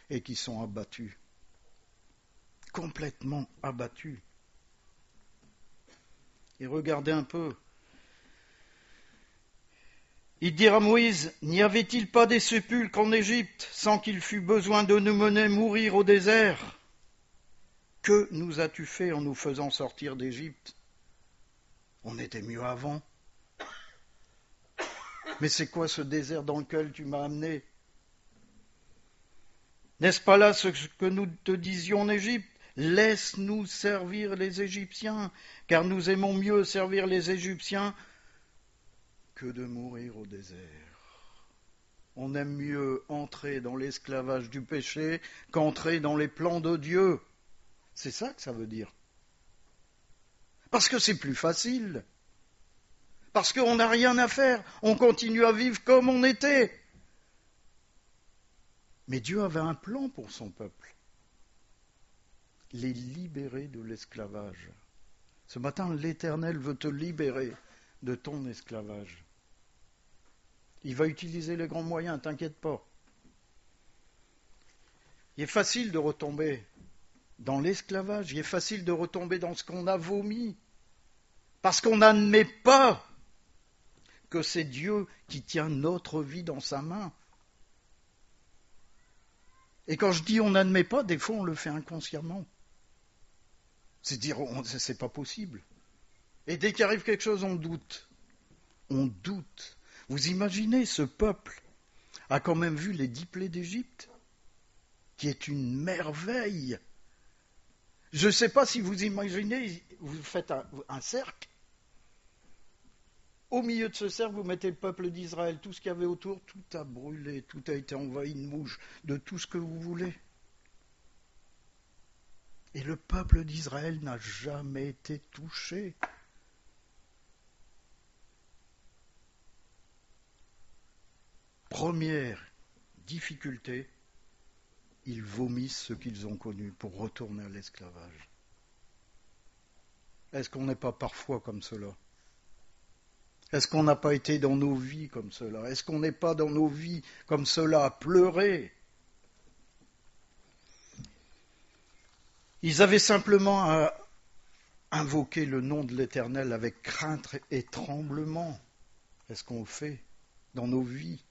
et qui sont abattus. Complètement abattus. Et regardez un peu. Il dira à Moïse, n'y avait-il pas des sépulcres en Égypte sans qu'il fût besoin de nous mener mourir au désert? Que nous as-tu fait en nous faisant sortir d'Égypte? On était mieux avant. Mais c'est quoi ce désert dans lequel tu m'as amené? N'est-ce pas là ce que nous te disions en Égypte? Laisse-nous servir les Égyptiens, car nous aimons mieux servir les Égyptiens que de mourir au désert. On aime mieux entrer dans l'esclavage du péché qu'entrer dans les plans de Dieu. C'est ça que ça veut dire. Parce que c'est plus facile. Parce qu'on n'a rien à faire. On continue à vivre comme on était. Mais Dieu avait un plan pour son peuple. Les libérer de l'esclavage. Ce matin, l'Éternel veut te libérer de ton esclavage. Il va utiliser les grands moyens, t'inquiète pas. Il est facile de retomber dans l'esclavage, il est facile de retomber dans ce qu'on a vomi, parce qu'on n'admet pas que c'est Dieu qui tient notre vie dans sa main. Et quand je dis on n'admet pas, des fois on le fait inconsciemment. C'est dire, c'est pas possible. Et dès qu'il arrive quelque chose, on doute. On doute. Vous imaginez, ce peuple a quand même vu les 10 plaies d'Égypte, qui est une merveille. Je ne sais pas si vous imaginez, vous faites un cercle. Au milieu de ce cercle, vous mettez le peuple d'Israël. Tout ce qu'il y avait autour, tout a brûlé, tout a été envahi de mouches, de tout ce que vous voulez. Et le peuple d'Israël n'a jamais été touché. Première difficulté, ils vomissent ce qu'ils ont connu pour retourner à l'esclavage. Est-ce qu'on n'est pas parfois comme cela? Est-ce qu'on n'a pas été dans nos vies comme cela? Est-ce qu'on n'est pas dans nos vies comme cela à pleurer? Ils avaient simplement à invoquer le nom de l'Éternel avec crainte et tremblement. Est-ce qu'on le fait dans nos vies?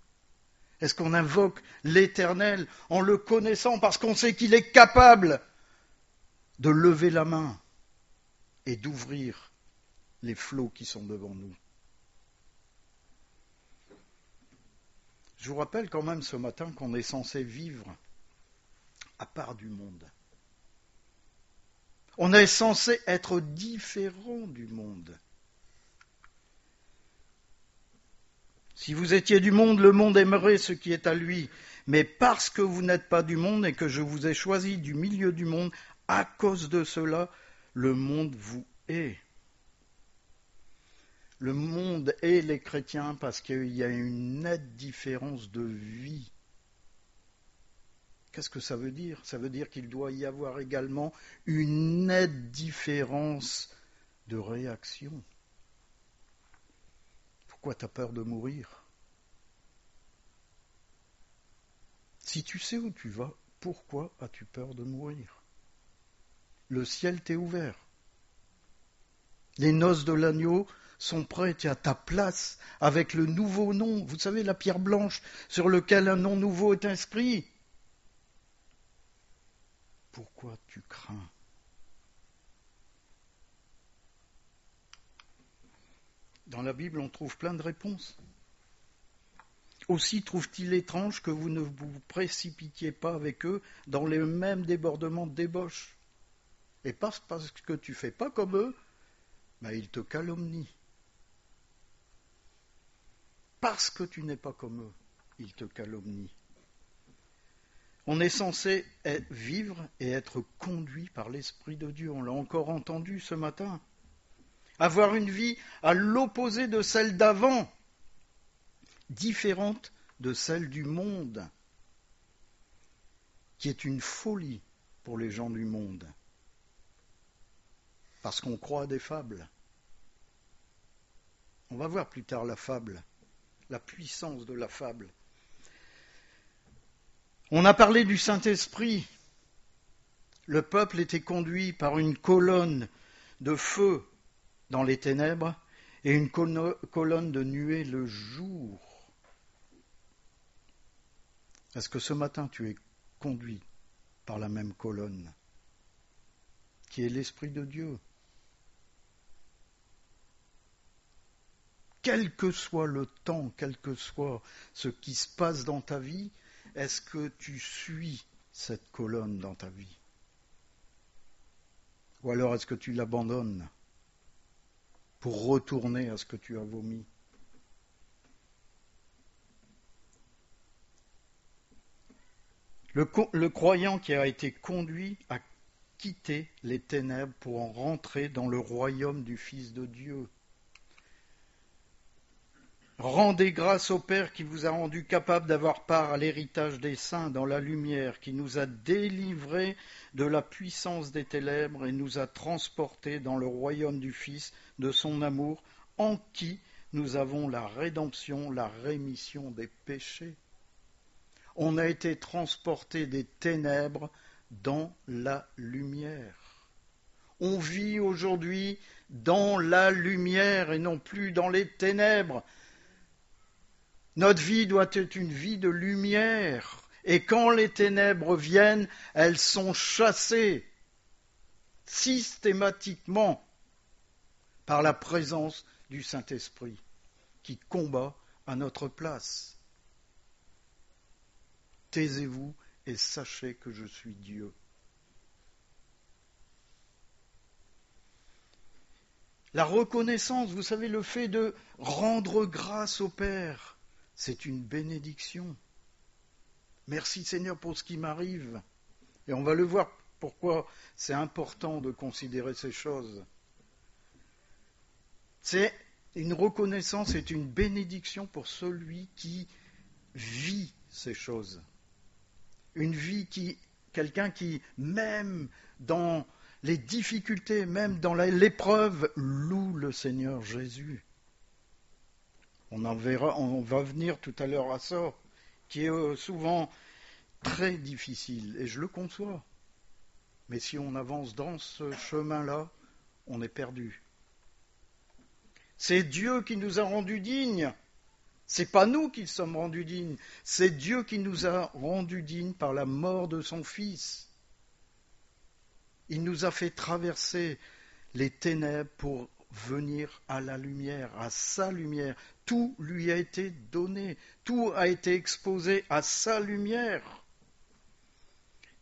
Est-ce qu'on invoque l'Éternel en le connaissant parce qu'on sait qu'il est capable de lever la main et d'ouvrir les flots qui sont devant nous? Je vous rappelle quand même ce matin qu'on est censé vivre à part du monde. On est censé être différent du monde. Si vous étiez du monde, le monde aimerait ce qui est à lui. Mais parce que vous n'êtes pas du monde et que je vous ai choisi du milieu du monde, à cause de cela, le monde vous hait. Le monde hait les chrétiens parce qu'il y a une nette différence de vie. Qu'est-ce que ça veut dire? Ça veut dire qu'il doit y avoir également une nette différence de réaction. Pourquoi tu as peur de mourir? Si tu sais où tu vas, pourquoi as-tu peur de mourir? Le ciel t'est ouvert. Les noces de l'agneau sont prêtes à ta place avec le nouveau nom. Vous savez, la pierre blanche sur laquelle un nom nouveau est inscrit. Pourquoi tu crains? Dans la Bible, on trouve plein de réponses. Aussi trouve-t-il étrange que vous ne vous précipitiez pas avec eux dans les mêmes débordements de débauche. Et parce que tu ne fais pas comme eux, ils te calomnient. Parce que tu n'es pas comme eux, ils te calomnient. On est censé vivre et être conduit par l'Esprit de Dieu. On l'a encore entendu ce matin. Avoir une vie à l'opposé de celle d'avant, différente de celle du monde, qui est une folie pour les gens du monde, parce qu'on croit à des fables. On va voir plus tard la fable, la puissance de la fable. On a parlé du Saint-Esprit. Le peuple était conduit par une colonne de feu dans les ténèbres et une colonne de nuée le jour. Est-ce que ce matin tu es conduit par la même colonne qui est l'Esprit de Dieu? Quel que soit le temps, quel que soit ce qui se passe dans ta vie, est-ce que tu suis cette colonne dans ta vie? Ou alors est-ce que tu l'abandonnes pour retourner à ce que tu as vomi? Le croyant qui a été conduit a quitté les ténèbres pour en rentrer dans le royaume du Fils de Dieu. Rendez grâce au Père qui vous a rendu capable d'avoir part à l'héritage des saints dans la lumière, qui nous a délivrés de la puissance des ténèbres et nous a transportés dans le royaume du Fils de son amour, en qui nous avons la rédemption, la rémission des péchés. On a été transportés des ténèbres dans la lumière. On vit aujourd'hui dans la lumière et non plus dans les ténèbres. Notre vie doit être une vie de lumière. Et quand les ténèbres viennent, elles sont chassées systématiquement par la présence du Saint-Esprit qui combat à notre place. Taisez-vous et sachez que je suis Dieu. La reconnaissance, vous savez, le fait de rendre grâce au Père, c'est une bénédiction. Merci Seigneur pour ce qui m'arrive. Et on va le voir pourquoi c'est important de considérer ces choses. C'est une reconnaissance, c'est une bénédiction pour celui qui vit ces choses. Une vie quelqu'un qui, même dans les difficultés, même dans l'épreuve, loue le Seigneur Jésus. On va venir tout à l'heure à ça, qui est souvent très difficile, et je le conçois. Mais si on avance dans ce chemin-là, on est perdu. C'est Dieu qui nous a rendus dignes. C'est pas nous qui sommes rendus dignes. C'est Dieu qui nous a rendus dignes par la mort de son Fils. Il nous a fait traverser les ténèbres pour venir à la lumière, à sa lumière. Tout lui a été donné, tout a été exposé à sa lumière.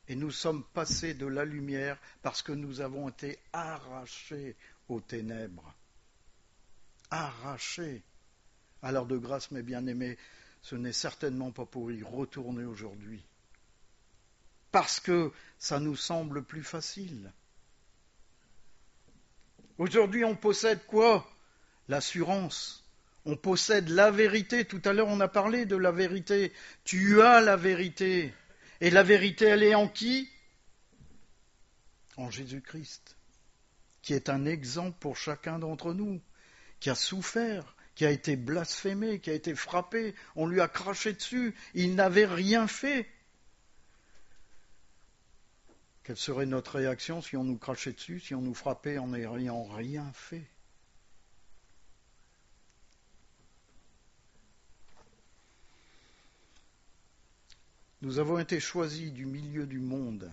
Et nous sommes passés de la lumière parce que nous avons été arrachés aux ténèbres. Arrachés. Alors de grâce, mes bien-aimés, ce n'est certainement pas pour y retourner aujourd'hui. Parce que ça nous semble plus facile. Aujourd'hui, on possède quoi? L'assurance. On possède la vérité. Tout à l'heure, on a parlé de la vérité. Tu as la vérité. Et la vérité, elle est en qui? En Jésus-Christ, qui est un exemple pour chacun d'entre nous, qui a souffert, qui a été blasphémé, qui a été frappé, on lui a craché dessus, il n'avait rien fait. Quelle serait notre réaction si on nous crachait dessus, si on nous frappait en n'ayant rien fait? Nous avons été choisis du milieu du monde.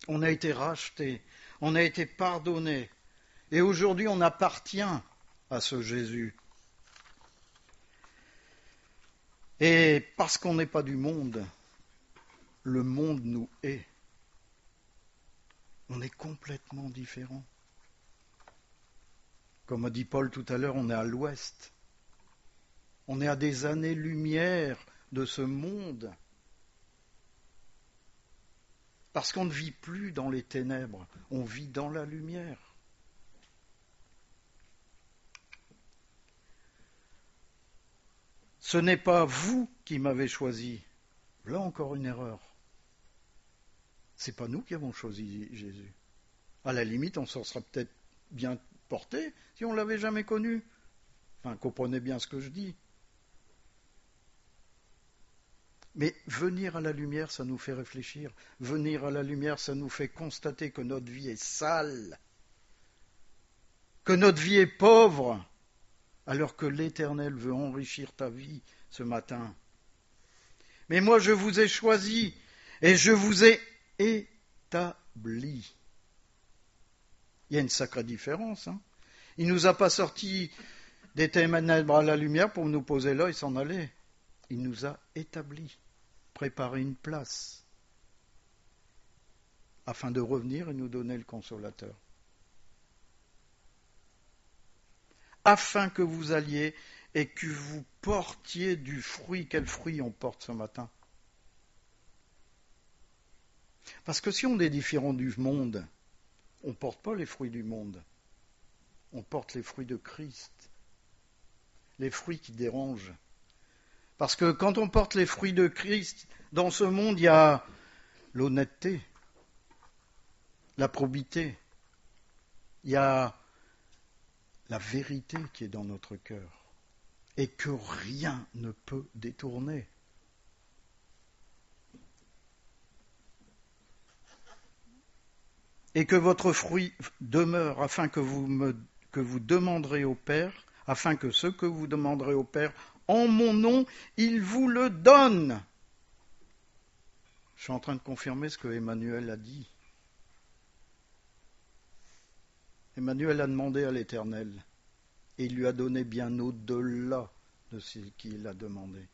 On a été rachetés, on a été pardonnés. Et aujourd'hui, on appartient à ce Jésus. Et parce qu'on n'est pas du monde, le monde nous hait. On est complètement différents. Comme a dit Paul tout à l'heure, on est à l'ouest. On est à des années-lumière de ce monde. Parce qu'on ne vit plus dans les ténèbres, on vit dans la lumière. Ce n'est pas vous qui m'avez choisi. Là encore une erreur. C'est pas nous qui avons choisi Jésus. À la limite, on s'en sera peut-être bien porté si on ne l'avait jamais connu. Enfin, comprenez bien ce que je dis. Mais venir à la lumière, ça nous fait réfléchir. Venir à la lumière, ça nous fait constater que notre vie est sale, que notre vie est pauvre, alors que l'Éternel veut enrichir ta vie ce matin. Mais moi, je vous ai choisi et je vous ai établi. Il y a une sacrée différence. Il ne nous a pas sortis des ténèbres à la lumière pour nous poser là et s'en aller. Il nous a établis, préparé une place, afin de revenir et nous donner le consolateur. Afin que vous alliez et que vous portiez du fruit. Quel fruit on porte ce matin? Parce que si on est différent du monde, on ne porte pas les fruits du monde. On porte les fruits de Christ. Les fruits qui dérangent. Parce que quand on porte les fruits de Christ, dans ce monde, il y a l'honnêteté, la probité, il y a la vérité qui est dans notre cœur et que rien ne peut détourner. Et que votre fruit demeure afin que vous demanderez au Père, afin que ce que vous demanderez au Père, en mon nom, il vous le donne. Je suis en train de confirmer ce que Emmanuel a dit. Emmanuel a demandé à l'Éternel, et il lui a donné bien au-delà de ce qu'il a demandé.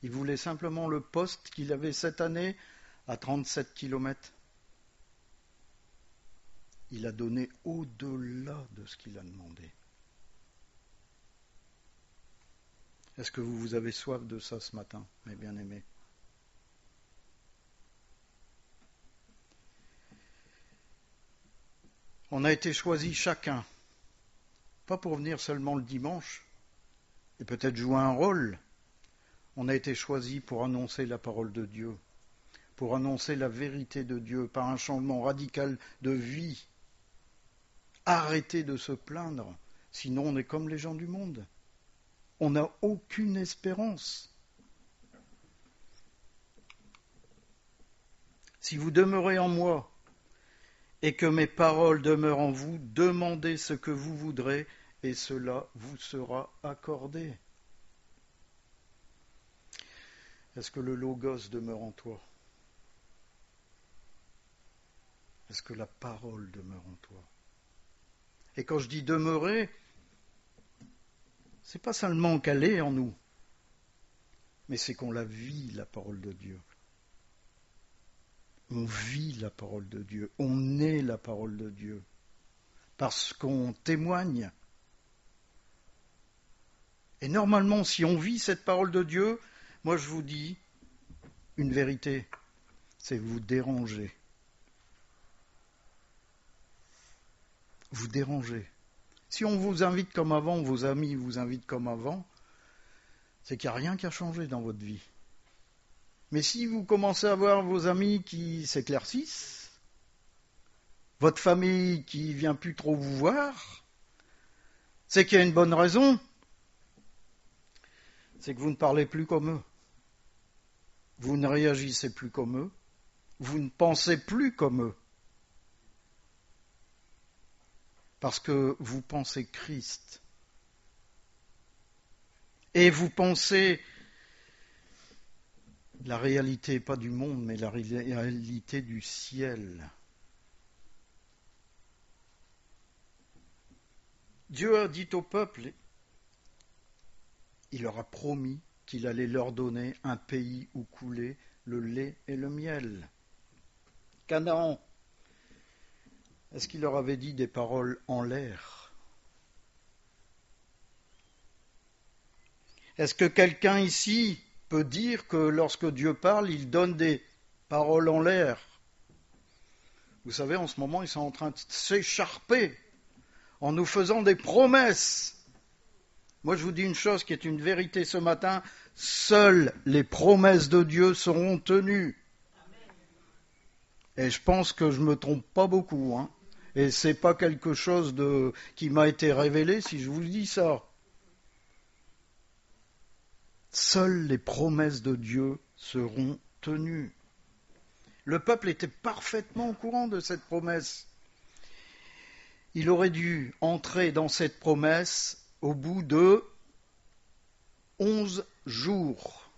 Il voulait simplement le poste qu'il avait cette année à 37 kilomètres. Il a donné au-delà de ce qu'il a demandé. Est-ce que vous avez soif de ça ce matin, mes bien-aimés? On a été choisis chacun, pas pour venir seulement le dimanche, et peut-être jouer un rôle. On a été choisis pour annoncer la parole de Dieu, pour annoncer la vérité de Dieu par un changement radical de vie. Arrêtez de se plaindre, sinon on est comme les gens du monde. On n'a aucune espérance. Si vous demeurez en moi et que mes paroles demeurent en vous, demandez ce que vous voudrez et cela vous sera accordé. Est-ce que le Logos demeure en toi? Est-ce que la parole demeure en toi? Et quand je dis demeurer, c'est pas seulement qu'elle est en nous, mais c'est qu'on la vit, la parole de Dieu. On vit la parole de Dieu, on est la parole de Dieu, parce qu'on témoigne. Et normalement, si on vit cette parole de Dieu, moi je vous dis une vérité, c'est vous déranger. Vous dérangez. Si on vous invite comme avant, vos amis vous invitent comme avant, c'est qu'il n'y a rien qui a changé dans votre vie. Mais si vous commencez à voir vos amis qui s'éclaircissent, votre famille qui vient plus trop vous voir, c'est qu'il y a une bonne raison. C'est que vous ne parlez plus comme eux. Vous ne réagissez plus comme eux. Vous ne pensez plus comme eux. Parce que vous pensez Christ. Et vous pensez la réalité, pas du monde, mais la réalité du ciel. Dieu a dit au peuple, il leur a promis qu'il allait leur donner un pays où coulait le lait et le miel. Canaan. Est-ce qu'il leur avait dit des paroles en l'air? Est-ce que quelqu'un ici peut dire que lorsque Dieu parle, il donne des paroles en l'air? Vous savez, en ce moment, ils sont en train de s'écharper en nous faisant des promesses. Moi, je vous dis une chose qui est une vérité ce matin, seules les promesses de Dieu seront tenues. Et je pense que je ne me trompe pas beaucoup, Et ce n'est pas quelque chose qui m'a été révélé si je vous dis ça. Seules les promesses de Dieu seront tenues. Le peuple était parfaitement au courant de cette promesse. Il aurait dû entrer dans cette promesse au bout de 11 jours.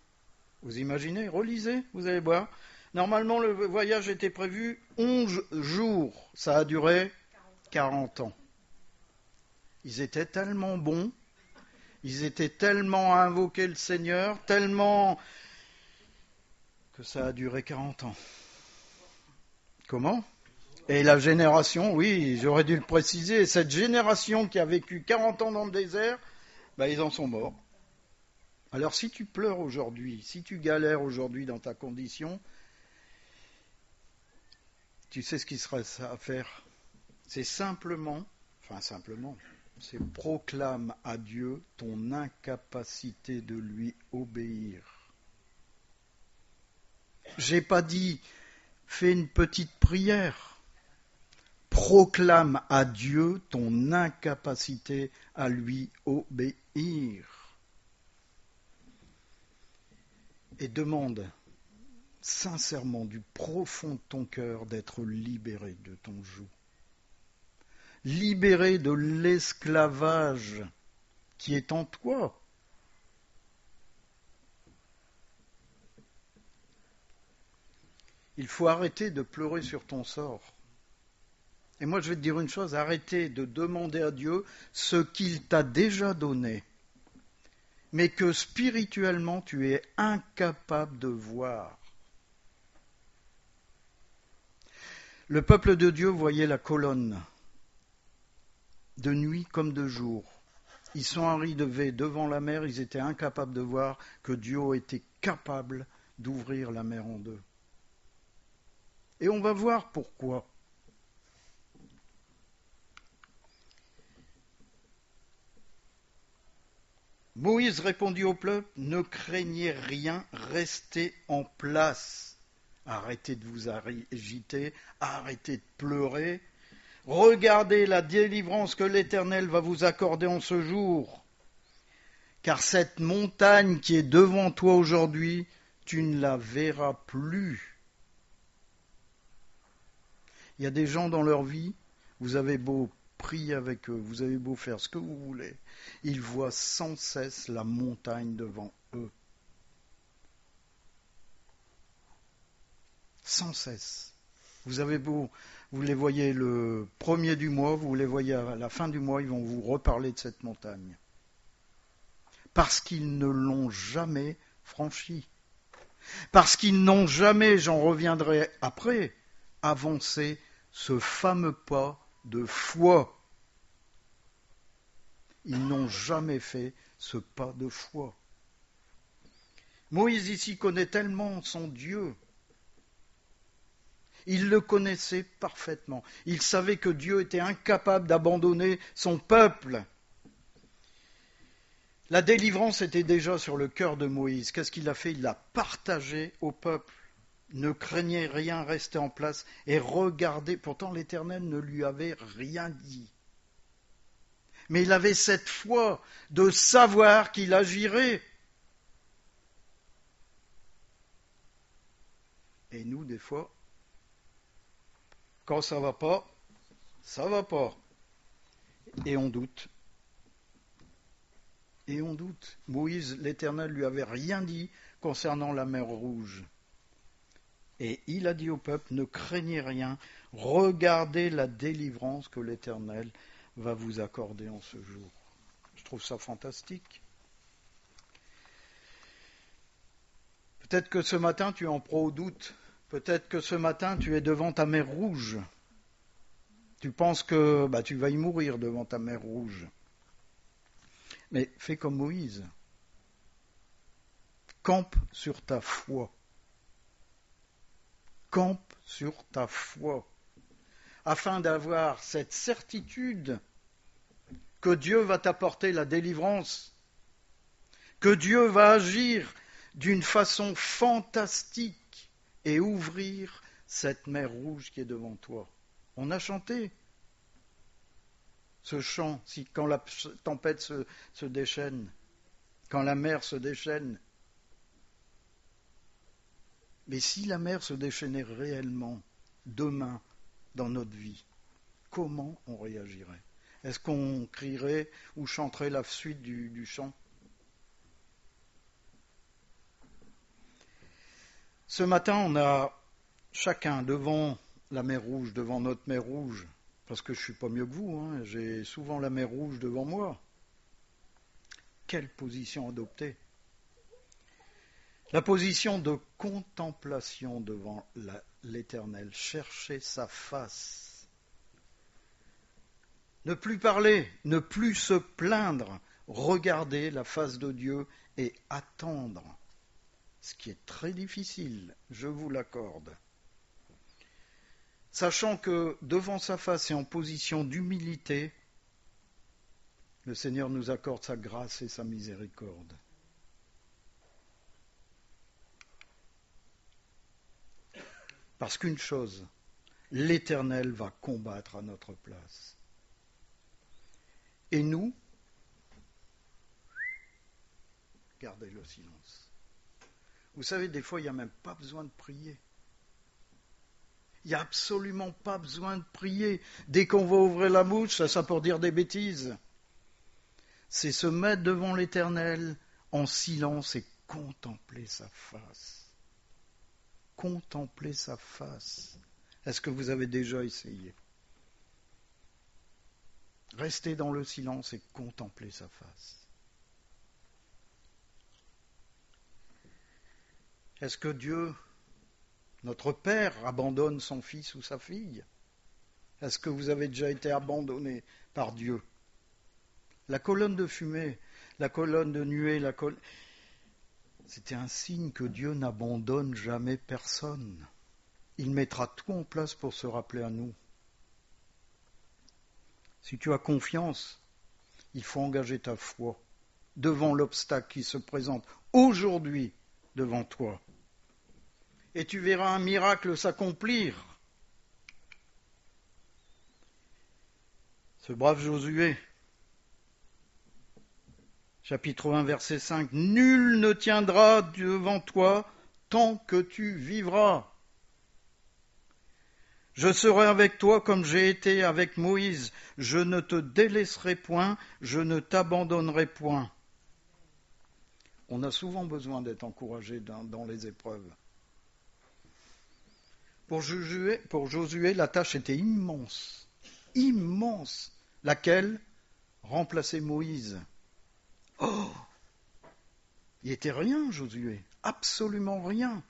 Vous imaginez? Relisez, vous allez voir. Normalement, le voyage était prévu 11 jours. Ça a duré 40 ans. Ils étaient tellement bons, ils étaient tellement à invoquer le Seigneur, tellement que ça a duré 40 ans. Comment? Et la génération, oui, j'aurais dû le préciser, cette génération qui a vécu 40 ans dans le désert, ils en sont morts. Alors si tu pleures aujourd'hui, si tu galères aujourd'hui dans ta condition, tu sais ce qu'il serait à faire. C'est simplement, c'est proclame à Dieu ton incapacité de lui obéir. J'ai pas dit fais une petite prière. Proclame à Dieu ton incapacité à lui obéir. Et demande sincèrement du profond de ton cœur d'être libéré de ton joug. Libéré de l'esclavage qui est en toi. Il faut arrêter de pleurer sur ton sort. Et moi je vais te dire une chose, arrêtez de demander à Dieu ce qu'il t'a déjà donné, mais que spirituellement tu es incapable de voir. Le peuple de Dieu voyait la colonne, de nuit comme de jour. Ils sont arrivés devant la mer, ils étaient incapables de voir que Dieu était capable d'ouvrir la mer en deux. Et on va voir pourquoi. Moïse répondit au peuple, ne craignez rien, restez en place. Arrêtez de vous agiter, arrêtez de pleurer. Regardez la délivrance que l'Éternel va vous accorder en ce jour. Car cette montagne qui est devant toi aujourd'hui, tu ne la verras plus. Il y a des gens dans leur vie, vous avez beau prier avec eux, vous avez beau faire ce que vous voulez, ils voient sans cesse la montagne devant eux. Sans cesse. Vous avez beau, vous les voyez le premier du mois, vous les voyez à la fin du mois, ils vont vous reparler de cette montagne. Parce qu'ils ne l'ont jamais franchie. Parce qu'ils n'ont jamais, j'en reviendrai après, avancé ce fameux pas de foi. Ils n'ont jamais fait ce pas de foi. Moïse ici connaît tellement son Dieu. Il le connaissait parfaitement. Il savait que Dieu était incapable d'abandonner son peuple. La délivrance était déjà sur le cœur de Moïse. Qu'est-ce qu'il a fait? Il l'a partagé au peuple. Ne craignez rien, restez en place et regardez. Pourtant l'Éternel ne lui avait rien dit. Mais il avait cette foi de savoir qu'il agirait. Et nous, des fois, quand ça va pas, ça va pas. Et on doute. Et on doute. Moïse, l'Éternel, lui avait rien dit concernant la mer Rouge. Et il a dit au peuple, ne craignez rien, regardez la délivrance que l'Éternel va vous accorder en ce jour. Je trouve ça fantastique. Peut-être que ce matin tu es en proie au doute. Peut-être que ce matin tu es devant ta mer Rouge. Tu penses que tu vas y mourir devant ta mer Rouge. Mais fais comme Moïse. Campe sur ta foi. Campe sur ta foi. Afin d'avoir cette certitude que Dieu va t'apporter la délivrance, que Dieu va agir d'une façon fantastique et ouvrir cette mer Rouge qui est devant toi. On a chanté ce chant, quand la tempête se déchaîne, quand la mer se déchaîne. Mais si la mer se déchaînait réellement demain dans notre vie, comment on réagirait? Est-ce qu'on crierait ou chanterait la suite du chant? Ce matin, on a chacun devant la mer Rouge, devant notre mer Rouge, parce que je ne suis pas mieux que vous, hein, j'ai souvent la mer Rouge devant moi. Quelle position adopter? La position de contemplation devant l'Éternel, chercher sa face. Ne plus parler, ne plus se plaindre, regarder la face de Dieu et attendre, ce qui est très difficile, je vous l'accorde. Sachant que devant sa face et en position d'humilité, le Seigneur nous accorde sa grâce et sa miséricorde. Parce qu'une chose, l'Éternel va combattre à notre place. Et nous, gardez le silence. Vous savez, des fois, il n'y a même pas besoin de prier. Il n'y a absolument pas besoin de prier. Dès qu'on va ouvrir la bouche, ça pour dire des bêtises. C'est se mettre devant l'Éternel en silence et contempler sa face. Contempler sa face. Est-ce que vous avez déjà essayé? Rester dans le silence et contempler sa face. Est-ce que Dieu, notre Père, abandonne son fils ou sa fille? Est-ce que vous avez déjà été abandonné par Dieu? La colonne de fumée, la colonne de nuée, c'était un signe que Dieu n'abandonne jamais personne. Il mettra tout en place pour se rappeler à nous. Si tu as confiance, il faut engager ta foi devant l'obstacle qui se présente aujourd'hui devant toi. Et tu verras un miracle s'accomplir. Ce brave Josué, chapitre 1, verset 5, « Nul ne tiendra devant toi tant que tu vivras. Je serai avec toi comme j'ai été avec Moïse. Je ne te délaisserai point, je ne t'abandonnerai point. » On a souvent besoin d'être encouragé dans les épreuves. Pour Josué, la tâche était immense, immense, laquelle remplaçait Moïse. Oh, il n'était rien, Josué, absolument rien.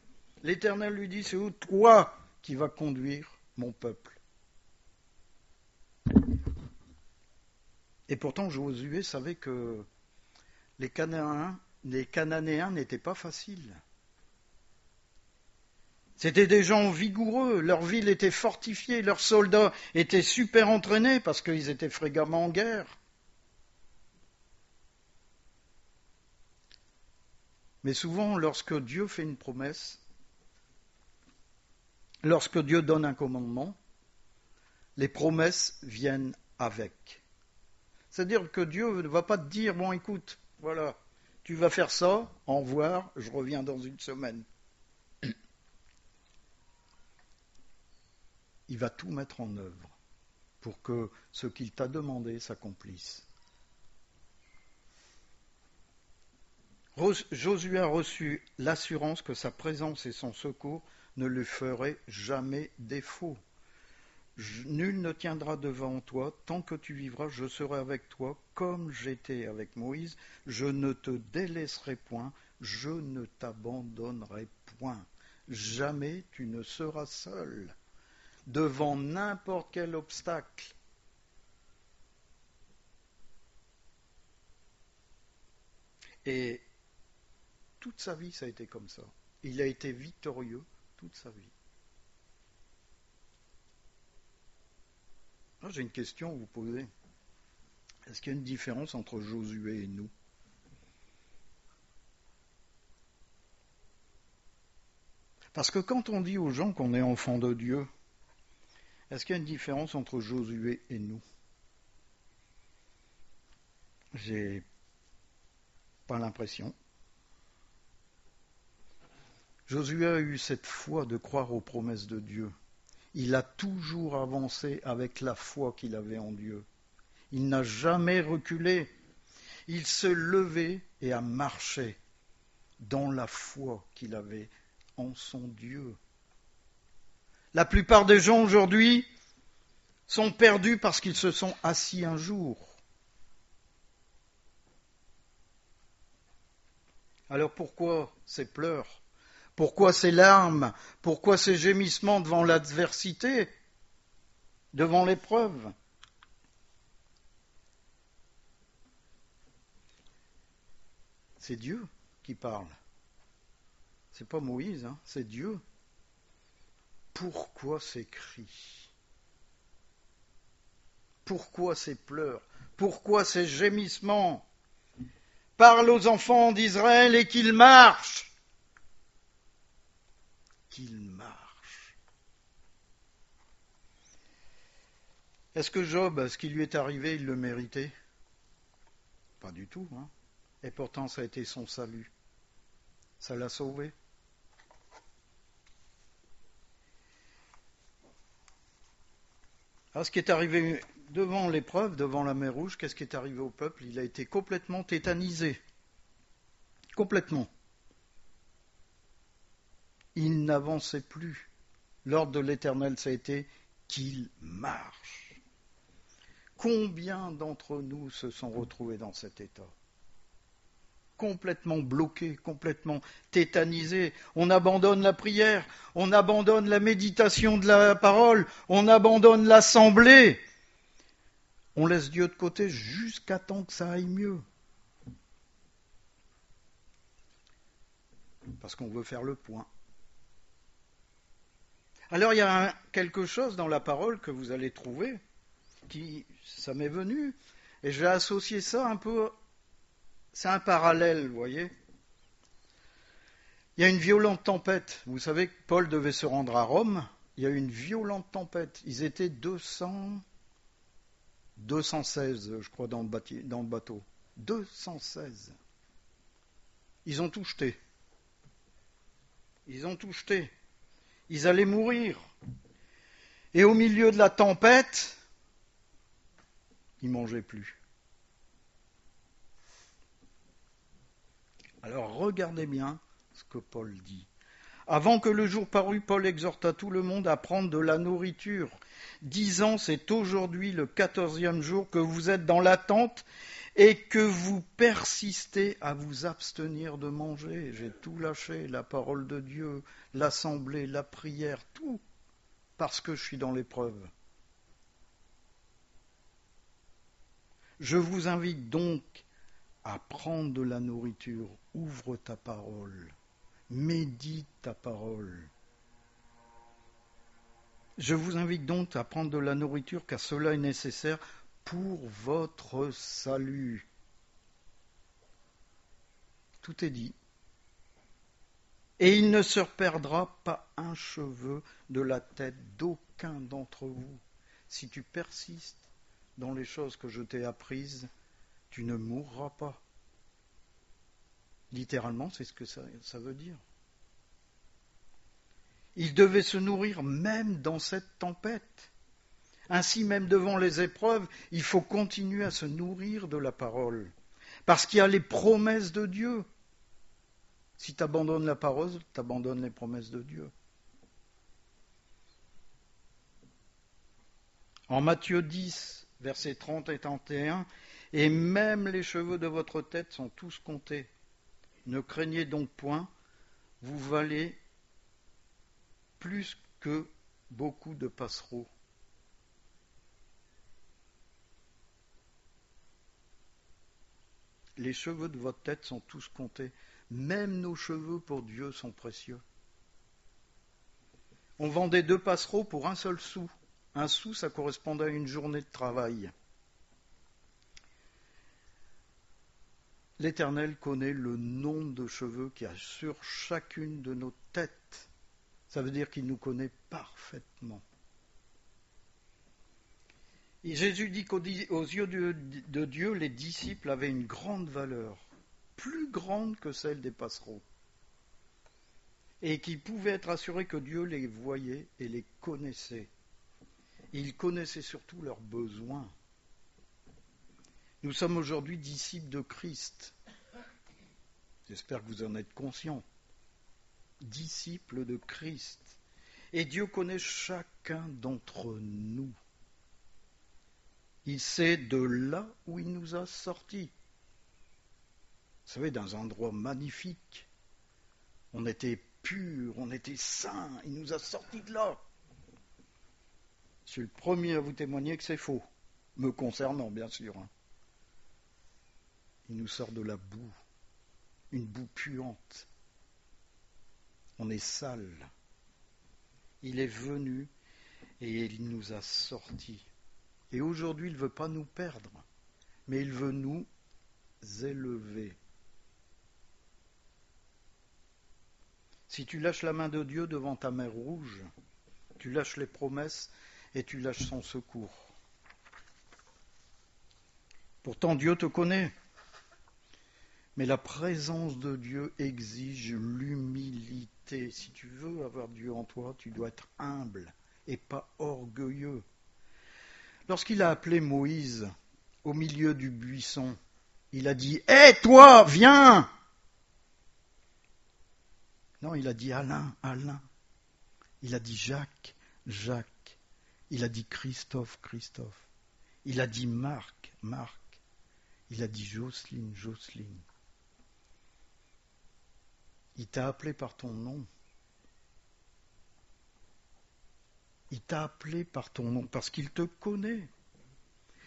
L'Éternel lui dit, c'est toi qui vas conduire mon peuple. Et pourtant, Josué savait que les Cananéens n'étaient pas faciles. C'était des gens vigoureux, leur ville était fortifiée, leurs soldats étaient super entraînés parce qu'ils étaient fréquemment en guerre. Mais souvent, lorsque Dieu fait une promesse, lorsque Dieu donne un commandement, les promesses viennent avec. C'est-à-dire que Dieu ne va pas te dire, bon écoute, voilà, tu vas faire ça, au revoir, je reviens dans une semaine. Il va tout mettre en œuvre pour que ce qu'il t'a demandé s'accomplisse. Josué a reçu l'assurance que sa présence et son secours ne lui feraient jamais défaut. Nul ne tiendra devant toi, tant que tu vivras, je serai avec toi, comme j'étais avec Moïse, je ne te délaisserai point, je ne t'abandonnerai point. Jamais tu ne seras seul devant n'importe quel obstacle. Et toute sa vie, ça a été comme ça. Il a été victorieux toute sa vie. Là, j'ai une question à vous poser. Est-ce qu'il y a une différence entre Josué et nous? Parce que quand on dit aux gens qu'on est enfant de Dieu, est-ce qu'il y a une différence entre Josué et nous? J'ai pas l'impression. Josué a eu cette foi de croire aux promesses de Dieu. Il a toujours avancé avec la foi qu'il avait en Dieu. Il n'a jamais reculé. Il se levait et a marché dans la foi qu'il avait en son Dieu. La plupart des gens aujourd'hui sont perdus parce qu'ils se sont assis un jour. Alors pourquoi ces pleurs? Pourquoi ces larmes? Pourquoi ces gémissements devant l'adversité, devant l'épreuve? C'est Dieu qui parle. C'est pas Moïse, c'est Dieu. Pourquoi ces cris? Pourquoi ces pleurs? Pourquoi ces gémissements? Parle aux enfants d'Israël et qu'ils marchent. Qu'ils marchent. Est-ce que Job, ce qui lui est arrivé, il le méritait? Pas du tout, Et pourtant, ça a été son salut. Ça l'a sauvé. Alors, ce qui est arrivé devant l'épreuve, devant la mer Rouge, qu'est-ce qui est arrivé au peuple? Il a été complètement tétanisé. Complètement. Il n'avançait plus. L'ordre de l'Éternel, ça a été qu'il marche. Combien d'entre nous se sont retrouvés dans cet état? Complètement bloqués, complètement tétanisés. On abandonne la prière, on abandonne la méditation de la parole, on abandonne l'assemblée. On laisse Dieu de côté jusqu'à temps que ça aille mieux. Parce qu'on veut faire le point. Alors il y a quelque chose dans la parole que vous allez trouver, ça m'est venu, et je vais associer ça un peu, c'est un parallèle, vous voyez. Il y a une violente tempête. Vous savez que Paul devait se rendre à Rome, il y a eu une violente tempête. Ils étaient 216, je crois, dans le bateau. 216. Ils ont tout jeté. Ils ont tout jeté. Ils allaient mourir. Et au milieu de la tempête, ils ne mangeaient plus. Alors regardez bien ce que Paul dit. Avant que le jour parût, Paul exhorta tout le monde à prendre de la nourriture, disant, c'est aujourd'hui le 14e jour que vous êtes dans l'attente et que vous persistez à vous abstenir de manger. J'ai tout lâché, la parole de Dieu, l'assemblée, la prière, tout, parce que je suis dans l'épreuve. Je vous invite donc à prendre de la nourriture, ouvre ta parole, médite ta parole. Je vous invite donc à prendre de la nourriture, car cela est nécessaire pour votre salut. Tout est dit. Et il ne se perdra pas un cheveu de la tête d'aucun d'entre vous. Si tu persistes dans les choses que je t'ai apprises, tu ne mourras pas. Littéralement, c'est ce que ça veut dire. Il devait se nourrir même dans cette tempête. Ainsi, même devant les épreuves, il faut continuer à se nourrir de la parole. Parce qu'il y a les promesses de Dieu. Si tu abandonnes la parole, tu abandonnes les promesses de Dieu. En Matthieu 10, versets 30 et 31, « Et même les cheveux de votre tête sont tous comptés. Ne craignez donc point, vous valez plus que beaucoup de passereaux. » Les cheveux de votre tête sont tous comptés. Même nos cheveux pour Dieu sont précieux. On vendait 2 passereaux pour un seul sou. Un sou, ça correspondait à une journée de travail. L'Éternel connaît le nombre de cheveux qu'il y a sur chacune de nos têtes. Ça veut dire qu'il nous connaît parfaitement. Et Jésus dit qu'aux yeux de Dieu, les disciples avaient une grande valeur, plus grande que celle des passereaux. et qui pouvaient être assurés que Dieu les voyait et les connaissait. Il connaissait surtout leurs besoins. Nous sommes aujourd'hui disciples de Christ. J'espère que vous en êtes conscients. Disciples de Christ. Et Dieu connaît chacun d'entre nous. Il sait de là où il nous a sortis. Vous savez, dans un endroit magnifique. On était purs, on était saints. Il nous a sortis de là. Je suis le premier à vous témoigner que c'est faux. Me concernant, bien sûr. Il nous sort de la boue. Une boue puante. On est sale. Il est venu et il nous a sortis. Et aujourd'hui, il ne veut pas nous perdre, mais il veut nous élever. Si tu lâches la main de Dieu devant ta mer rouge, tu lâches les promesses et tu lâches son secours. Pourtant, Dieu te connaît. Mais la présence de Dieu exige l'humilité. Si tu veux avoir Dieu en toi, tu dois être humble et pas orgueilleux. Lorsqu'il a appelé Moïse au milieu du buisson, il a dit « Hé, toi, viens !» Non, il a dit « Alain, Alain !» Il a dit « Jacques, Jacques !» Il a dit « Christophe, Christophe !» Il a dit « Marc, Marc !» Il a dit « Jocelyne, Jocelyne !» Il t'a appelé par ton nom. Il t'a appelé par ton nom parce qu'il te connaît.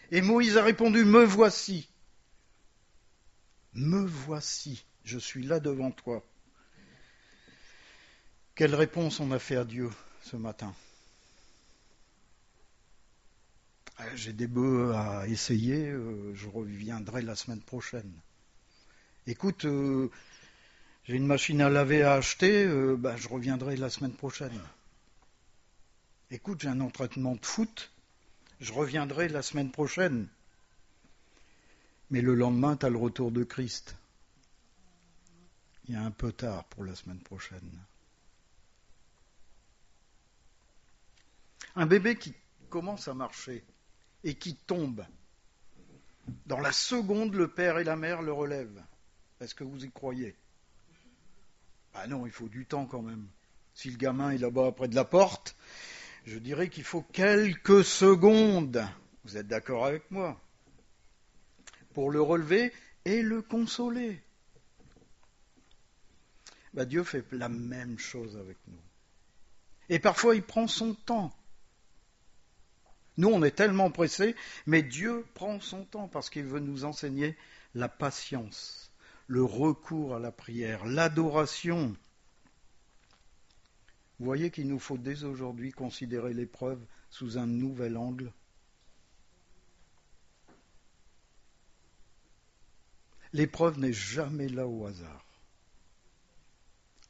Et Moïse a répondu, me voici. Me voici, je suis là devant toi. Quelle réponse on a fait à Dieu ce matin? J'ai des bœufs à essayer, je reviendrai la semaine prochaine. Écoute, j'ai une machine à laver à acheter, je reviendrai la semaine prochaine. Écoute, j'ai un entraînement de foot, je reviendrai la semaine prochaine. Mais le lendemain, tu as le retour de Christ. Il y a un peu tard pour la semaine prochaine. Un bébé qui commence à marcher et qui tombe, dans la seconde, le père et la mère le relèvent. Est-ce que vous y croyez? Ah non, il faut du temps quand même. Si le gamin est là-bas près de la porte, je dirais qu'il faut quelques secondes. Vous êtes d'accord avec moi? Pour le relever et le consoler. Dieu fait la même chose avec nous. Et parfois, il prend son temps. Nous, on est tellement pressés, mais Dieu prend son temps parce qu'il veut nous enseigner la patience, le recours à la prière, l'adoration. Vous voyez qu'il nous faut dès aujourd'hui considérer l'épreuve sous un nouvel angle. L'épreuve n'est jamais là au hasard.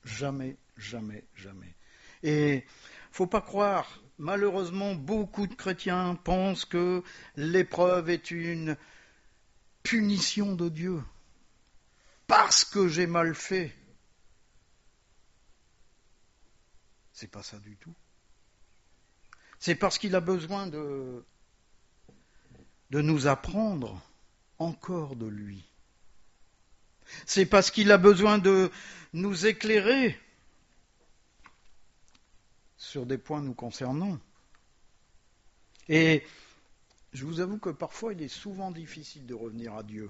Jamais, jamais, jamais. Et il ne faut pas croire, malheureusement, beaucoup de chrétiens pensent que l'épreuve est une punition de Dieu parce que j'ai mal fait. C'est pas ça du tout. C'est parce qu'il a besoin de nous apprendre encore de lui. C'est parce qu'il a besoin de nous éclairer sur des points nous concernant. Et je vous avoue que parfois il est souvent difficile de revenir à Dieu.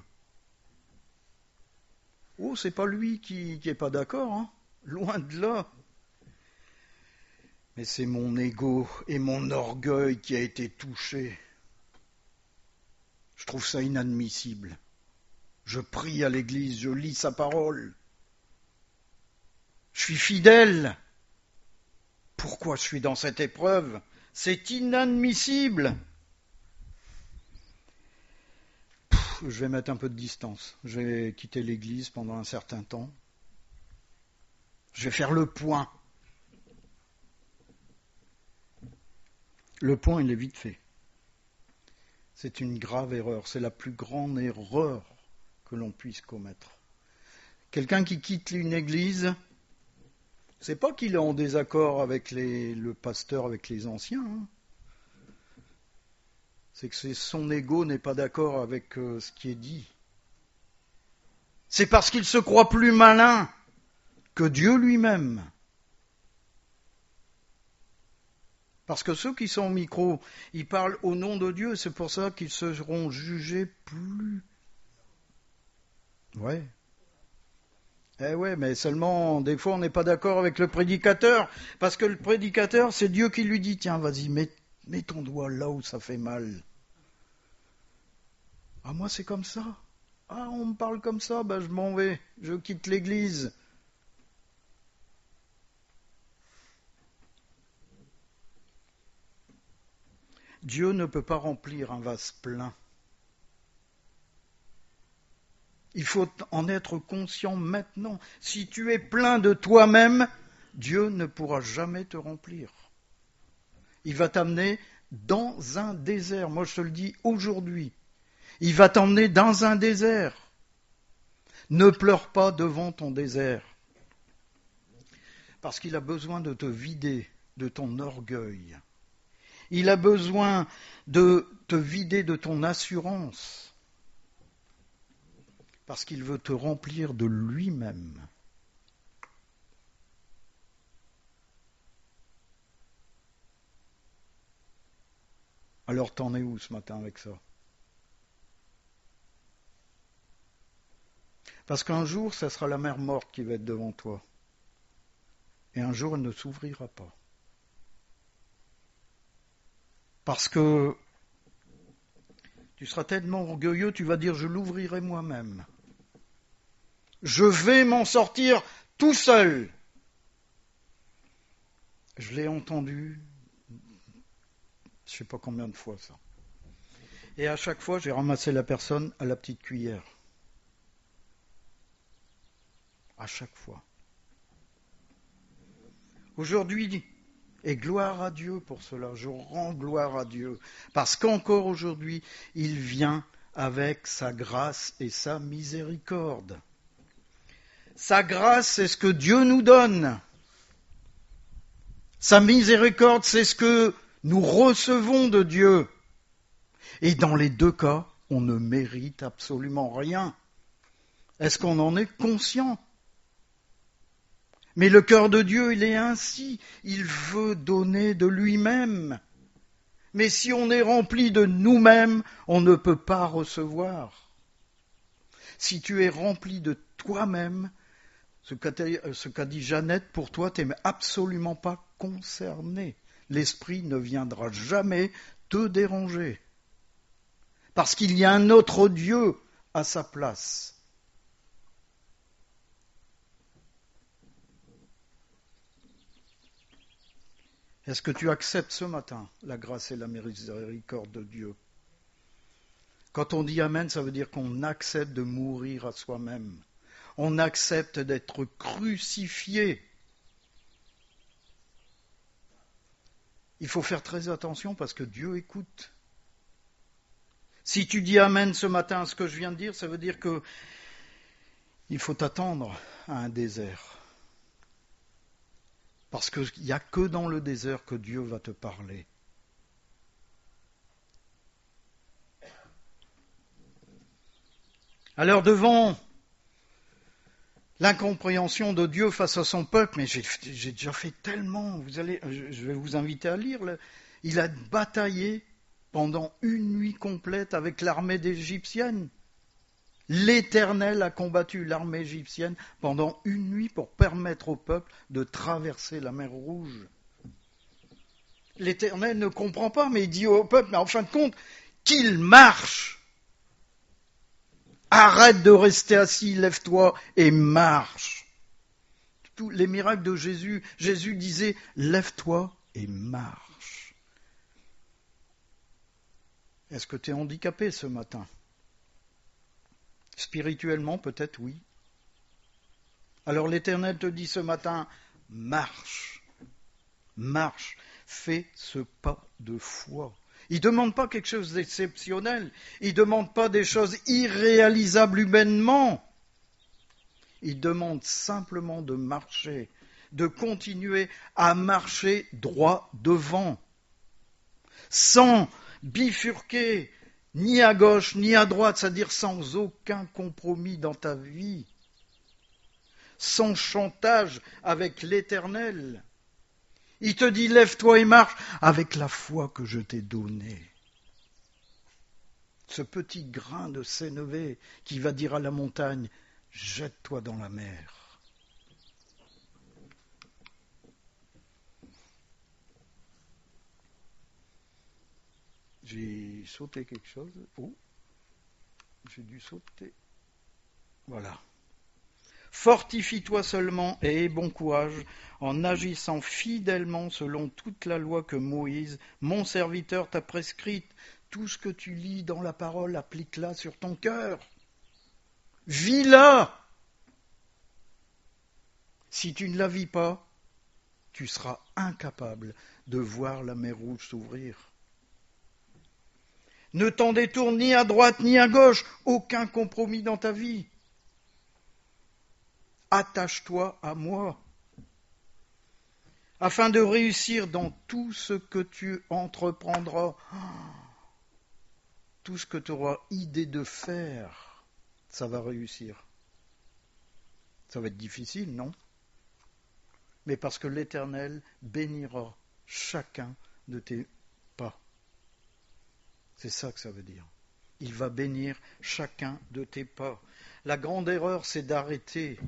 Oh, c'est pas lui qui est pas d'accord, hein, loin de là. Mais c'est mon ego et mon orgueil qui a été touché. Je trouve ça inadmissible. Je prie à l'église, je lis sa parole. Je suis fidèle. Pourquoi je suis dans cette épreuve? C'est inadmissible. Je vais mettre un peu de distance. Je vais quitter l'église pendant un certain temps. Je vais faire le point. Le point, il est vite fait. C'est une grave erreur. C'est la plus grande erreur que l'on puisse commettre. Quelqu'un qui quitte une église C'est pas qu'il est en désaccord avec le pasteur, avec les anciens. Hein. C'est que son ego n'est pas d'accord avec ce qui est dit. C'est parce qu'il se croit plus malin que Dieu lui-même. Parce que ceux qui sont au micro, ils parlent au nom de Dieu, c'est pour ça qu'ils seront jugés plus. Ouais. Eh ouais, mais seulement, des fois, on n'est pas d'accord avec le prédicateur, parce que le prédicateur, c'est Dieu qui lui dit, tiens, vas-y, mets ton doigt là où ça fait mal. Ah, moi, c'est comme ça. Ah, on me parle comme ça, ben je m'en vais, je quitte l'église. Dieu ne peut pas remplir un vase plein. Il faut en être conscient maintenant. Si tu es plein de toi-même, Dieu ne pourra jamais te remplir. Il va t'amener dans un désert. Moi, je te le dis aujourd'hui. Il va t'emmener dans un désert. Ne pleure pas devant ton désert. Parce qu'il a besoin de te vider de ton orgueil. Il a besoin de te vider de ton assurance. Parce qu'il veut te remplir de lui-même. Alors t'en es où ce matin avec ça? Parce qu'un jour, ça sera la mer morte qui va être devant toi. Et un jour, elle ne s'ouvrira pas. Parce que tu seras tellement orgueilleux, tu vas dire, je l'ouvrirai moi-même. Je vais m'en sortir tout seul. Je l'ai entendu, je ne sais pas combien de fois ça. Et à chaque fois, j'ai ramassé la personne à la petite cuillère. À chaque fois. Aujourd'hui, et gloire à Dieu pour cela, je rends gloire à Dieu, parce qu'encore aujourd'hui, il vient avec sa grâce et sa miséricorde. Sa grâce, c'est ce que Dieu nous donne. Sa miséricorde, c'est ce que nous recevons de Dieu. Et dans les deux cas, on ne mérite absolument rien. Est-ce qu'on en est conscient ? Mais le cœur de Dieu, il est ainsi. Il veut donner de lui-même. Mais si on est rempli de nous-mêmes, on ne peut pas recevoir. Si tu es rempli de toi-même, ce qu'a dit Jeannette, pour toi, tu n'es absolument pas concerné. L'esprit ne viendra jamais te déranger. Parce qu'il y a un autre Dieu à sa place. Est-ce que tu acceptes ce matin la grâce et la miséricorde de Dieu ? Quand on dit Amen, ça veut dire qu'on accepte de mourir à soi-même. On accepte d'être crucifié. Il faut faire très attention parce que Dieu écoute. Si tu dis Amen ce matin à ce que je viens de dire, ça veut dire que il faut t'attendre à un désert. Parce qu'il n'y a que dans le désert que Dieu va te parler. Alors devant l'incompréhension de Dieu face à son peuple, mais j'ai déjà fait tellement, je vais vous inviter à lire, il a bataillé pendant une nuit complète avec l'armée égyptienne. L'Éternel a combattu l'armée égyptienne pendant une nuit pour permettre au peuple de traverser la mer Rouge. L'Éternel ne comprend pas, mais il dit au peuple, mais en fin de compte, qu'il marche. Arrête de rester assis, lève-toi et marche. Tous les miracles de Jésus, Jésus disait, lève-toi et marche. Est-ce que tu es handicapé ce matin ? Spirituellement, peut-être oui. Alors l'Éternel te dit ce matin, marche, marche, fais ce pas de foi. Il ne demande pas quelque chose d'exceptionnel, il ne demande pas des choses irréalisables humainement. Il demande simplement de marcher, de continuer à marcher droit devant, sans bifurquer ni à gauche ni à droite, c'est-à-dire sans aucun compromis dans ta vie, sans chantage avec l'Éternel. Il te dit, lève-toi et marche avec la foi que je t'ai donnée. Ce petit grain de sénévé qui va dire à la montagne, jette-toi dans la mer. J'ai sauté quelque chose. Oh, j'ai dû sauter. Voilà. Fortifie-toi seulement et aie bon courage en agissant fidèlement selon toute la loi que Moïse, mon serviteur, t'a prescrite. Tout ce que tu lis dans la parole, applique-la sur ton cœur. Vis-la. Si tu ne la vis pas, tu seras incapable de voir la mer Rouge s'ouvrir. Ne t'en détourne ni à droite ni à gauche, aucun compromis dans ta vie. Attache-toi à moi, afin de réussir dans tout ce que tu entreprendras, tout ce que tu auras idée de faire, ça va réussir. Ça va être difficile, non? Mais parce que l'Éternel bénira chacun de tes pas. C'est ça que ça veut dire. Il va bénir chacun de tes pas. La grande erreur, c'est d'arrêter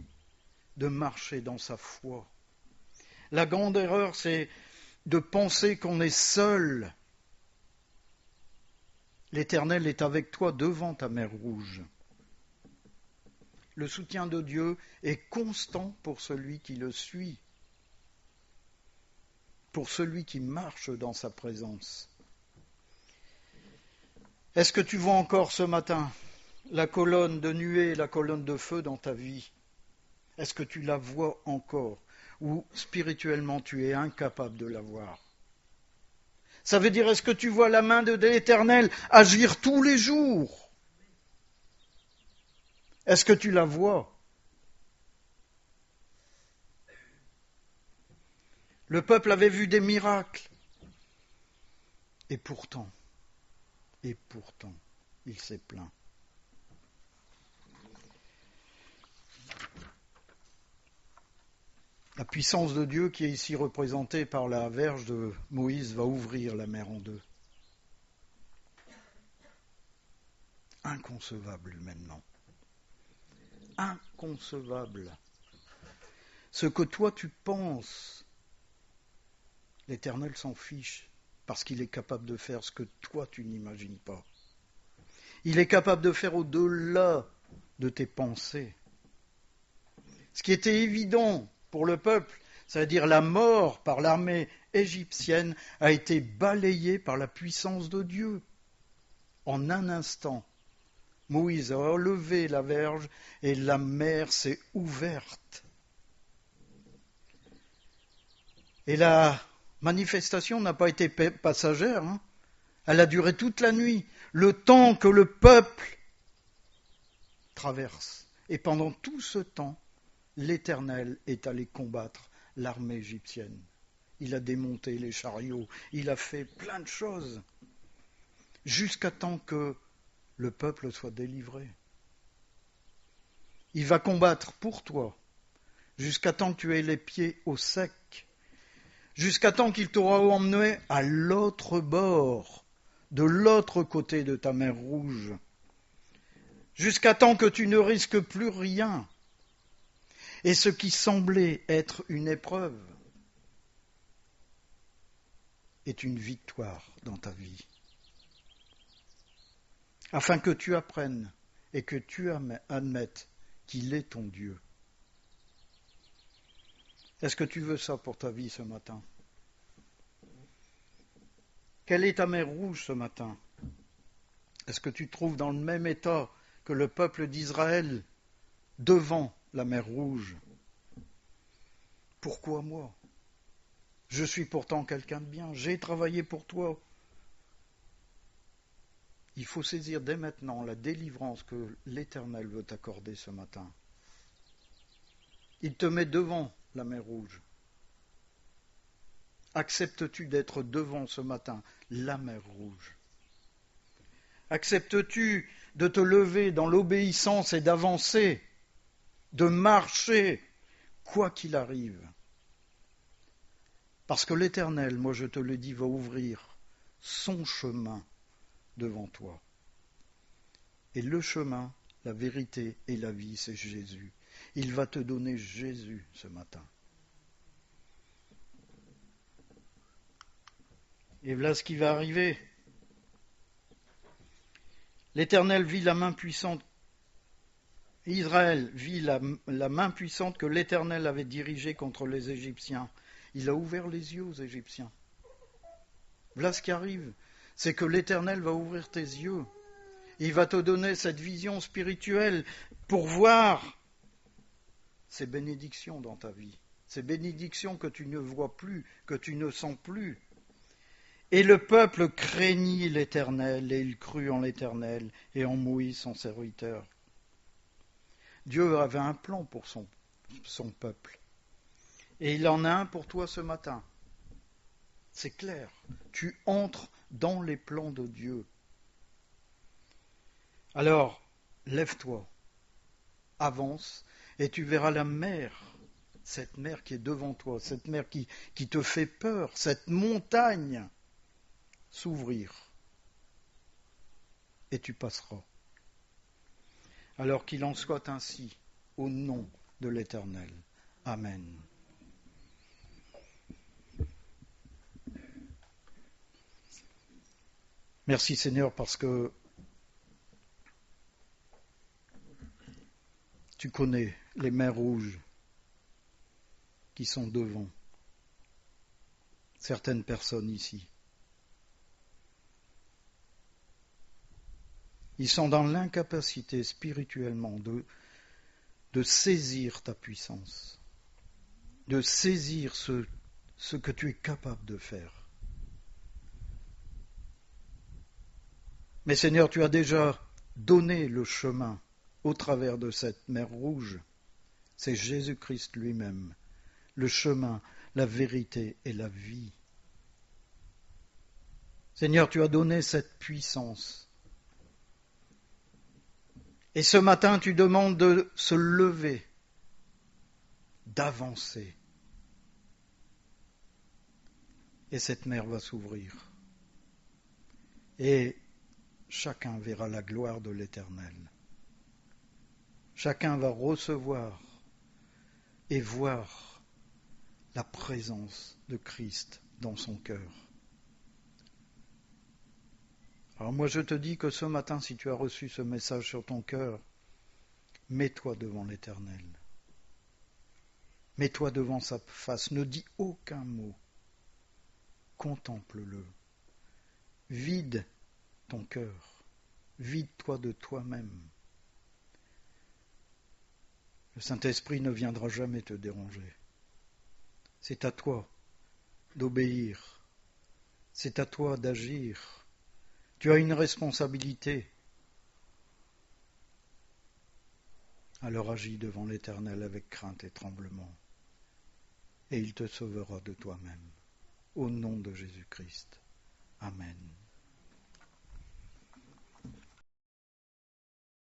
de marcher dans sa foi. La grande erreur, c'est de penser qu'on est seul. L'Éternel est avec toi devant ta mer Rouge. Le soutien de Dieu est constant pour celui qui le suit, pour celui qui marche dans sa présence. Est-ce que tu vois encore ce matin la colonne de nuée et la colonne de feu dans ta vie? Est-ce que tu la vois encore? Ou spirituellement tu es incapable de la voir? Ça veut dire, est-ce que tu vois la main de l'Éternel agir tous les jours? Est-ce que tu la vois? Le peuple avait vu des miracles. Et pourtant, il s'est plaint. La puissance de Dieu qui est ici représentée par la verge de Moïse va ouvrir la mer en deux. Inconcevable humainement. Inconcevable. Ce que toi tu penses, l'Éternel s'en fiche, parce qu'il est capable de faire ce que toi tu n'imagines pas. Il est capable de faire au-delà de tes pensées. Ce qui était évident pour le peuple, c'est-à-dire la mort par l'armée égyptienne, a été balayé par la puissance de Dieu. En un instant, Moïse a relevé la verge et la mer s'est ouverte. Et la manifestation n'a pas été passagère, hein. Elle a duré toute la nuit, le temps que le peuple traverse. Et pendant tout ce temps, l'Éternel est allé combattre l'armée égyptienne. Il a démonté les chariots, il a fait plein de choses, jusqu'à temps que le peuple soit délivré. Il va combattre pour toi, jusqu'à temps que tu aies les pieds au sec, jusqu'à temps qu'il t'aura emmené à l'autre bord, de l'autre côté de ta mer Rouge, jusqu'à temps que tu ne risques plus rien. Et ce qui semblait être une épreuve est une victoire dans ta vie. Afin que tu apprennes et que tu admettes qu'il est ton Dieu. Est-ce que tu veux ça pour ta vie ce matin? Quelle est ta mer Rouge ce matin? Est-ce que tu te trouves dans le même état que le peuple d'Israël devant la mer Rouge? Pourquoi moi? Je suis pourtant quelqu'un de bien, j'ai travaillé pour toi. Il faut saisir dès maintenant la délivrance que l'Éternel veut t'accorder ce matin. Il te met devant la mer Rouge. Acceptes-tu d'être devant ce matin la mer Rouge? Acceptes-tu de te lever dans l'obéissance et d'avancer, de marcher, quoi qu'il arrive? Parce que l'Éternel, moi je te le dis, va ouvrir son chemin devant toi. Et le chemin, la vérité et la vie, c'est Jésus. Il va te donner Jésus ce matin. Et voilà ce qui va arriver. L'Éternel vit la main puissante. Israël vit la main puissante que l'Éternel avait dirigée contre les Égyptiens. Il a ouvert les yeux aux Égyptiens. Voilà ce qui arrive. C'est que l'Éternel va ouvrir tes yeux. Il va te donner cette vision spirituelle pour voir ces bénédictions dans ta vie. Ces bénédictions que tu ne vois plus, que tu ne sens plus. Et le peuple craignit l'Éternel, et il crut en l'Éternel et en Moïse son serviteur. Dieu avait un plan pour son peuple. Et il en a un pour toi ce matin. C'est clair. Tu entres dans les plans de Dieu. Alors, lève-toi, avance, et tu verras la mer, cette mer qui est devant toi, cette mer qui te fait peur, cette montagne s'ouvrir. Et tu passeras. Alors qu'il en soit ainsi, au nom de l'Éternel. Amen. Merci Seigneur parce que tu connais les mers rouges qui sont devant certaines personnes ici. Ils sont dans l'incapacité spirituellement de saisir ta puissance, de saisir ce que tu es capable de faire. Mais Seigneur, tu as déjà donné le chemin au travers de cette mer rouge. C'est Jésus-Christ lui-même, le chemin, la vérité et la vie. Seigneur, tu as donné cette puissance. Et ce matin, tu demandes de se lever, d'avancer. Et cette mer va s'ouvrir. Et chacun verra la gloire de l'Éternel. Chacun va recevoir et voir la présence de Christ dans son cœur. Alors moi je te dis que ce matin, si tu as reçu ce message sur ton cœur, mets-toi devant l'Éternel. Mets-toi devant sa face, ne dis aucun mot. Contemple-le. Vide ton cœur. Vide-toi de toi-même. Le Saint-Esprit ne viendra jamais te déranger. C'est à toi d'obéir. C'est à toi d'agir. Tu as une responsabilité. Alors agis devant l'Éternel avec crainte et tremblement. Et il te sauvera de toi-même. Au nom de Jésus-Christ. Amen.